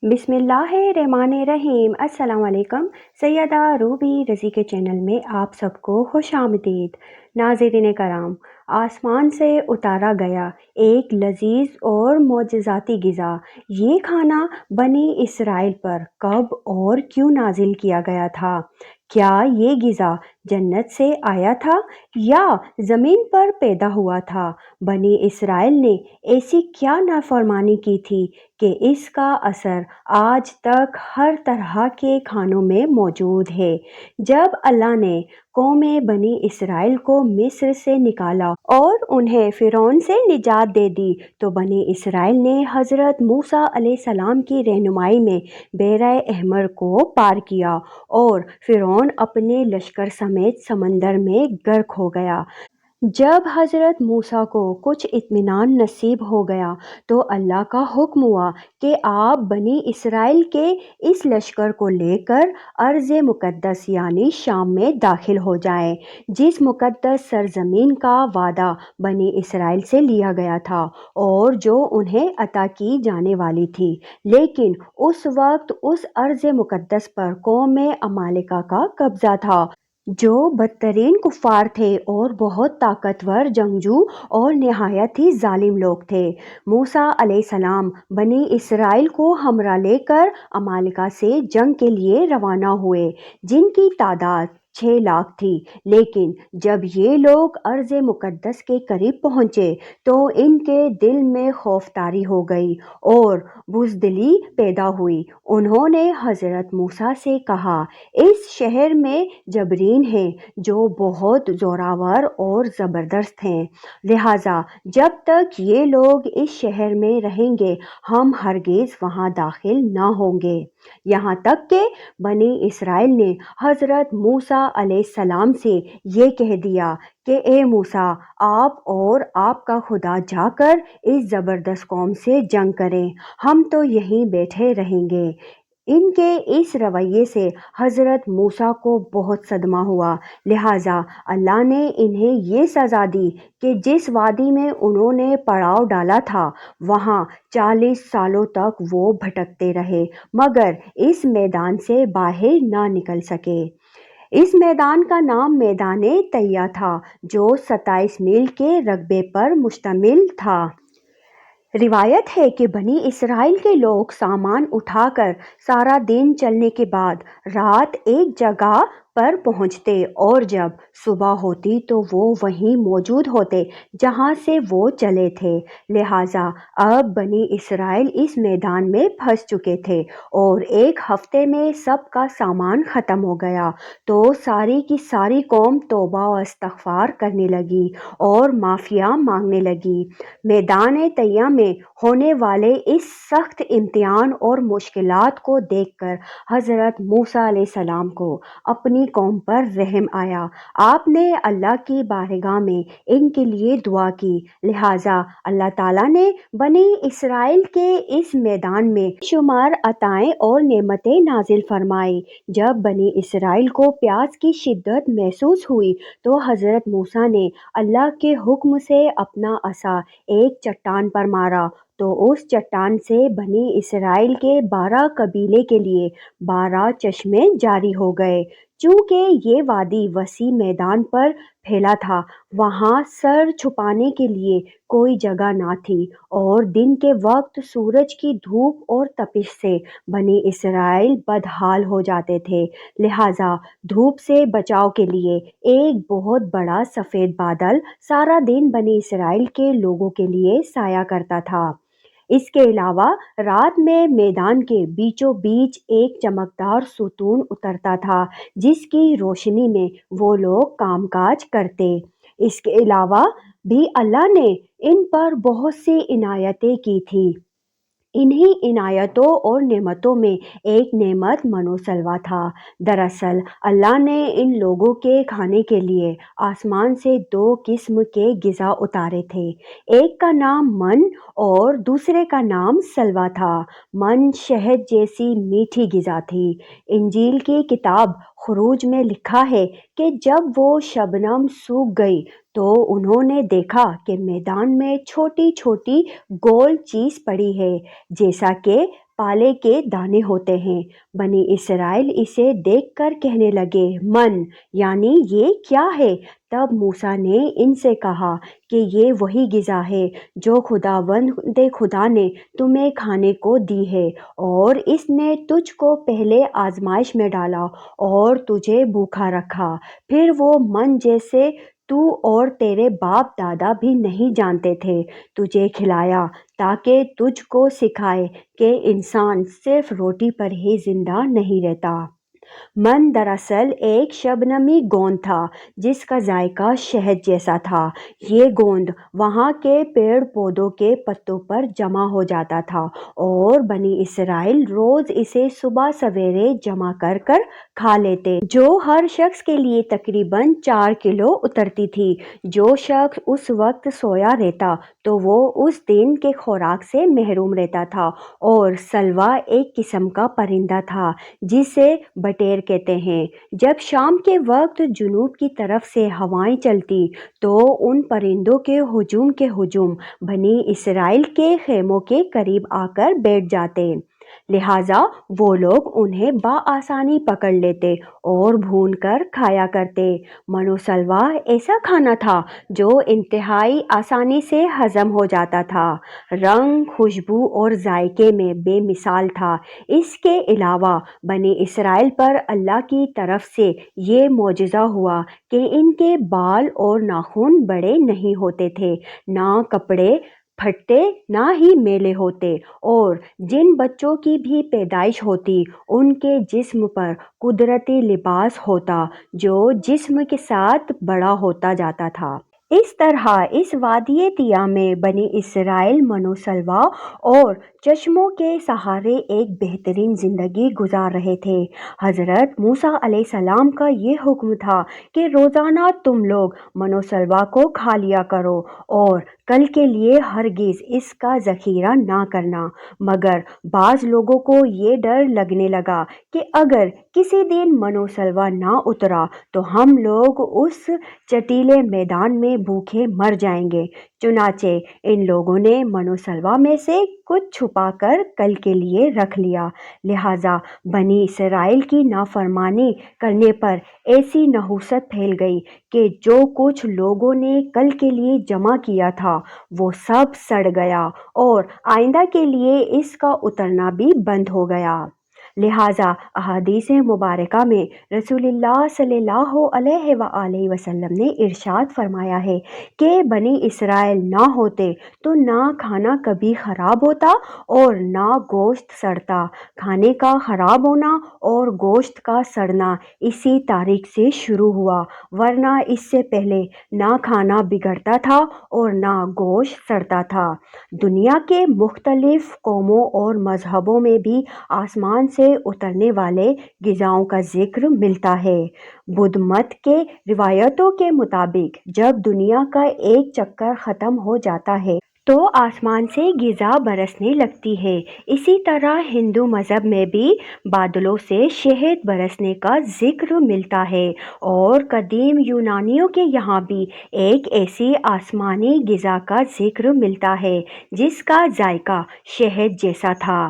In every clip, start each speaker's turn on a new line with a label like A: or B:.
A: بسم اللہ الرحمن الرحیم۔ السلام علیکم۔ سیدہ روبی رضی کے چینل میں آپ سب کو خوش آمدید۔ ناظرین کرام، آسمان سے اتارا گیا ایک لذیذ اور معجزاتی غذا، یہ کھانا بنی اسرائیل پر کب اور کیوں نازل کیا گیا تھا؟ کیا یہ غذا جنت سے آیا تھا یا زمین پر پیدا ہوا تھا؟ بنی اسرائیل نے ایسی کیا نافرمانی کی تھی کہ اس کا اثر آج تک ہر طرح کے کھانوں میں موجود ہے؟ جب اللہ نے قوم بنی اسرائیل کو مصر سے نکالا اور انہیں فرعون سے نجات دے دی تو بنی اسرائیل نے حضرت موسیٰ علیہ السلام کی رہنمائی میں بحیرہ احمر کو پار کیا اور فرعون اپنے لشکر سمیت سمندر میں غرق ہو گیا۔ جب حضرت موسیٰ کو کچھ اطمینان نصیب ہو گیا تو اللہ کا حکم ہوا کہ آپ بنی اسرائیل کے اس لشکر کو لے کر ارض مقدس یعنی شام میں داخل ہو جائیں، جس مقدس سرزمین کا وعدہ بنی اسرائیل سے لیا گیا تھا اور جو انہیں عطا کی جانے والی تھی۔ لیکن اس وقت اس ارض مقدس پر قوم عمالقہ کا قبضہ تھا، جو بدترین کفار تھے اور بہت طاقتور جنگجو اور نہایت ہی ظالم لوگ تھے۔ موسیٰ علیہ السلام بنی اسرائیل کو ہمراہ لے کر عمالقہ سے جنگ کے لیے روانہ ہوئے، جن کی تعداد 6 لاکھ تھی۔ لیکن جب یہ لوگ ارض مقدس کے قریب پہنچے تو ان کے دل میں خوف طاری ہو گئی اور بزدلی پیدا ہوئی۔ انہوں نے حضرت موسیٰ سے کہا، اس شہر میں جبرین ہیں جو بہت زوراور اور زبردست ہیں، لہٰذا جب تک یہ لوگ اس شہر میں رہیں گے ہم ہرگز وہاں داخل نہ ہوں گے۔ یہاں تک کہ بنی اسرائیل نے حضرت موسیٰ علیہ السلام سے یہ کہہ دیا کہ اے موسیٰ، آپ اور آپ کا خدا جا کر اس زبردست قوم سے جنگ کریں، ہم تو یہیں بیٹھے رہیں گے۔ ان کے اس رویے سے حضرت موسیٰ کو بہت صدمہ ہوا، لہٰذا اللہ نے انہیں یہ سزا دی کہ جس وادی میں انہوں نے پڑاؤ ڈالا تھا وہاں 40 سالوں تک وہ بھٹکتے رہے مگر اس میدان سے باہر نہ نکل سکے۔ اس میدان کا نام میدان طیہ تھا، جو 27 میل کے رقبے پر مشتمل تھا۔ روایت ہے کہ بنی اسرائیل کے لوگ سامان اٹھا کر سارا دن چلنے کے بعد رات ایک جگہ پر پہنچتے اور جب صبح ہوتی تو وہ وہیں موجود ہوتے جہاں سے وہ چلے تھے۔ لہٰذا اب بنی اسرائیل اس میدان میں پھنس چکے تھے اور ایک ہفتے میں سب کا سامان ختم ہو گیا تو ساری کی ساری قوم توبہ و استغفار کرنے لگی اور معافیاں مانگنے لگی۔ میدان طیہ میں ہونے والے اس سخت امتحان اور مشکلات کو دیکھ کر حضرت موسیٰ علیہ السلام کو اپنی قوم پر رحم آیا۔ آپ نے اللہ کی بارگاہ میں ان کے لیے دعا کی، لہٰذا اللہ تعالیٰ نے بنی اسرائیل کے اس میدان میں شمار عطائیں اور نعمتیں نازل فرمائیں۔ جب بنی اسرائیل کو پیاس کی شدت محسوس ہوئی تو حضرت موسیٰ نے اللہ کے حکم سے اپنا عصا ایک چٹان پر مارا تو اس چٹان سے بنی اسرائیل کے 12 قبیلے کے لیے 12 چشمے جاری ہو گئے۔ چونکہ یہ وادی وسیع میدان پر پھیلا تھا، وہاں سر چھپانے کے لیے کوئی جگہ نہ تھی اور دن کے وقت سورج کی دھوپ اور تپش سے بنی اسرائیل بدحال ہو جاتے تھے، لہٰذا دھوپ سے بچاؤ کے لیے ایک بہت بڑا سفید بادل سارا دن بنی اسرائیل کے لوگوں کے لیے سایہ کرتا تھا۔ اس کے علاوہ رات میں میدان کے بیچوں بیچ ایک چمکدار ستون اترتا تھا جس کی روشنی میں وہ لوگ کام کاج کرتے۔ اس کے علاوہ بھی اللہ نے ان پر بہت سی عنایتیں کی تھیں۔ انہی عنایتوں اور نعمتوں میں ایک نعمت من و سلویٰ تھا۔ دراصل اللہ نے ان لوگوں کے کھانے کے لیے آسمان سے 2 قسم کے غذا اتارے تھے، ایک کا نام من اور دوسرے کا نام سلویٰ تھا۔ من شہد جیسی میٹھی غذا تھی۔ انجیل کی کتاب خروج میں لکھا ہے کہ جب وہ شبنم سوکھ گئی تو انہوں نے دیکھا کہ میدان میں چھوٹی چھوٹی گول چیز پڑی ہے، جیسا کہ پالے کے دانے ہوتے ہیں۔ بنی اسرائیل اسے دیکھ کر کہنے لگے، من یعنی یہ کیا ہے؟ تب موسیٰ نے ان سے کہا کہ یہ وہی غذا ہے جو خداوند خدا نے تمہیں کھانے کو دی ہے، اور اس نے تجھ کو پہلے آزمائش میں ڈالا اور تجھے بھوکا رکھا، پھر وہ من جیسے تو اور تیرے باپ دادا بھی نہیں جانتے تھے تجھے کھلایا، تاکہ تجھ کو سکھائے کہ انسان صرف روٹی پر ہی زندہ نہیں رہتا۔ من دراصل ایک شبنمی گوند تھا جس کا ذائقہ شہد جیسا تھا۔ یہ گوند وہاں کے پیڑ پودوں کے پتوں پر جمع ہو جاتا تھا اور بنی اسرائیل روز اسے صبح سویرے جمع کر کر کھا لیتے، جو ہر شخص کے لیے تقریباً 4 کلو اترتی تھی۔ جو شخص اس وقت سویا رہتا تو وہ اس دن کے خوراک سے محروم رہتا تھا۔ اور سلوا ایک قسم کا پرندہ تھا جسے بٹیر کہتے ہیں۔ جب شام کے وقت جنوب کی طرف سے ہوائیں چلتی تو ان پرندوں کے ہجوم بنی اسرائیل کے خیموں کے قریب آ کر بیٹھ جاتے، لہٰذا وہ لوگ انہیں بآسانی پکڑ لیتے اور بھون کر کھایا کرتے۔ من و سلوا ایسا کھانا تھا جو انتہائی آسانی سے ہضم ہو جاتا تھا، رنگ، خوشبو اور ذائقے میں بے مثال تھا۔ اس کے علاوہ بنی اسرائیل پر اللہ کی طرف سے یہ معجزہ ہوا کہ ان کے بال اور ناخن بڑے نہیں ہوتے تھے، نہ کپڑے پھٹتے نہ ہی میلے ہوتے، اور جن بچوں کی بھی پیدائش ہوتی ان کے جسم پر قدرتی لباس ہوتا جو جسم کے ساتھ بڑا ہوتا جاتا تھا۔ اس طرح اس وادی طیٰ میں بنی اسرائیل من و سلوا اور چشموں کے سہارے ایک بہترین زندگی گزار رہے تھے۔ حضرت موسیٰ علیہ السلام کا یہ حکم تھا کہ روزانہ تم لوگ من و سلوا کو کھا لیا کرو اور کل کے لیے ہرگز اس کا ذخیرہ نہ کرنا، مگر بعض لوگوں کو یہ ڈر لگنے لگا کہ اگر کسی دن من و سلوا نہ اترا تو ہم لوگ اس چٹیلے میدان میں بھوکے مر جائیں گے، چنانچہ ان لوگوں نے من و سلوا میں سے کچھ چھپا کر کل کے لیے رکھ لیا۔ لہٰذا بنی اسرائیل کی نافرمانی کرنے پر ایسی نحوست پھیل گئی کہ جو کچھ لوگوں نے کل کے لیے جمع کیا تھا وہ سب سڑ گیا اور آئندہ کے لیے اس کا اترنا بھی بند ہو گیا۔ لہٰذا احادیث مبارکہ میں رسول اللہ صلی اللہ علیہ وآلہ وسلم نے ارشاد فرمایا ہے کہ بنی اسرائیل نہ ہوتے تو نہ کھانا کبھی خراب ہوتا اور نہ گوشت سڑتا۔ کھانے کا خراب ہونا اور گوشت کا سڑنا اسی تاریخ سے شروع ہوا، ورنہ اس سے پہلے نہ کھانا بگڑتا تھا اور نہ گوشت سڑتا تھا۔ دنیا کے مختلف قوموں اور مذہبوں میں بھی آسمان سے اترنے والے غذاؤں کا ذکر ملتا ہے۔ بدھ مت کے روایتوں کے مطابق جب دنیا کا ایک چکر ختم ہو جاتا ہے تو آسمان سے غذا برسنے لگتی ہے۔ اسی طرح ہندو مذہب میں بھی بادلوں سے شہد برسنے کا ذکر ملتا ہے، اور قدیم یونانیوں کے یہاں بھی ایک ایسی آسمانی غذا کا ذکر ملتا ہے جس کا ذائقہ شہد جیسا تھا۔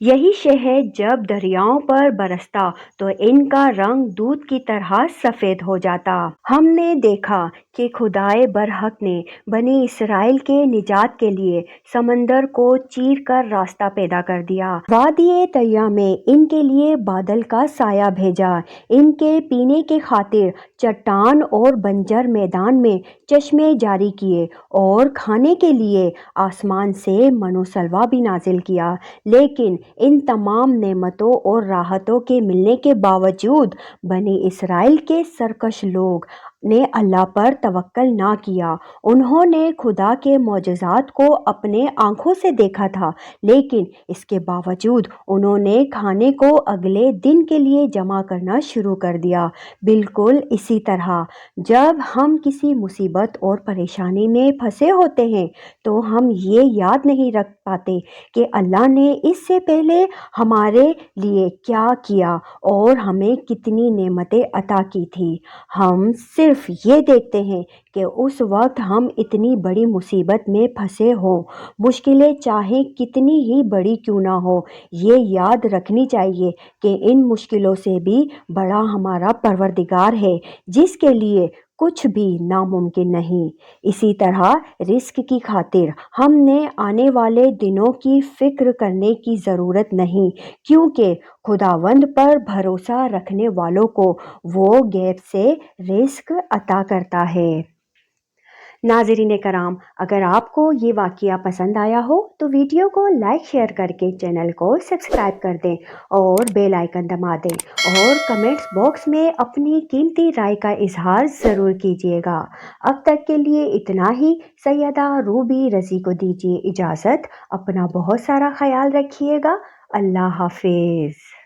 A: یہی شہد جب دریاؤں پر برستا تو ان کا رنگ دودھ کی طرح سفید ہو جاتا۔ ہم نے دیکھا کہ خدائے برحق نے بنی اسرائیل کے نجات کے لیے سمندر کو چیر کر راستہ پیدا کر دیا۔ وادی طیٰ میں ان کے لیے بادل کا سایہ بھیجا، ان کے پینے کی خاطر چٹان اور بنجر میدان میں چشمے جاری کیے، اور کھانے کے لیے آسمان سے من و سلوا بھی نازل کیا۔ لیکن ان تمام نعمتوں اور راحتوں کے ملنے کے باوجود بنی اسرائیل کے سرکش لوگ نے اللہ پر توکل نہ کیا۔ انہوں نے خدا کے معجزات کو اپنے آنکھوں سے دیکھا تھا، لیکن اس کے باوجود انہوں نے کھانے کو اگلے دن کے لیے جمع کرنا شروع کر دیا۔ بالکل اسی طرح جب ہم کسی مصیبت اور پریشانی میں پھنسے ہوتے ہیں تو ہم یہ یاد نہیں رکھ پاتے کہ اللہ نے اس سے پہلے ہمارے لیے کیا کیا اور ہمیں کتنی نعمتیں عطا کی تھی۔ ہم صرف صرف یہ دیکھتے ہیں کہ اس وقت ہم اتنی بڑی مصیبت میں پھنسے ہوں، مشکلیں چاہے کتنی ہی بڑی کیوں نہ ہو، یہ یاد رکھنی چاہیے کہ ان مشکلوں سے بھی بڑا ہمارا پروردگار ہے جس کے لیے کچھ بھی ناممکن نہیں۔ اسی طرح رزق کی خاطر ہم نے آنے والے دنوں کی فکر کرنے کی ضرورت نہیں، کیونکہ خداوند پر بھروسہ رکھنے والوں کو وہ غیب سے رزق عطا کرتا ہے۔ ناظرین کرام، اگر آپ کو یہ واقعہ پسند آیا ہو تو ویڈیو کو لائک شیئر کر کے چینل کو سبسکرائب کر دیں اور بیل آئیکن دبا دیں، اور کمنٹس باکس میں اپنی قیمتی رائے کا اظہار ضرور کیجیے گا۔ اب تک کے لیے اتنا ہی۔ سیدہ روبی رضی کو دیجیے اجازت۔ اپنا بہت سارا خیال رکھیے گا۔ اللہ حافظ۔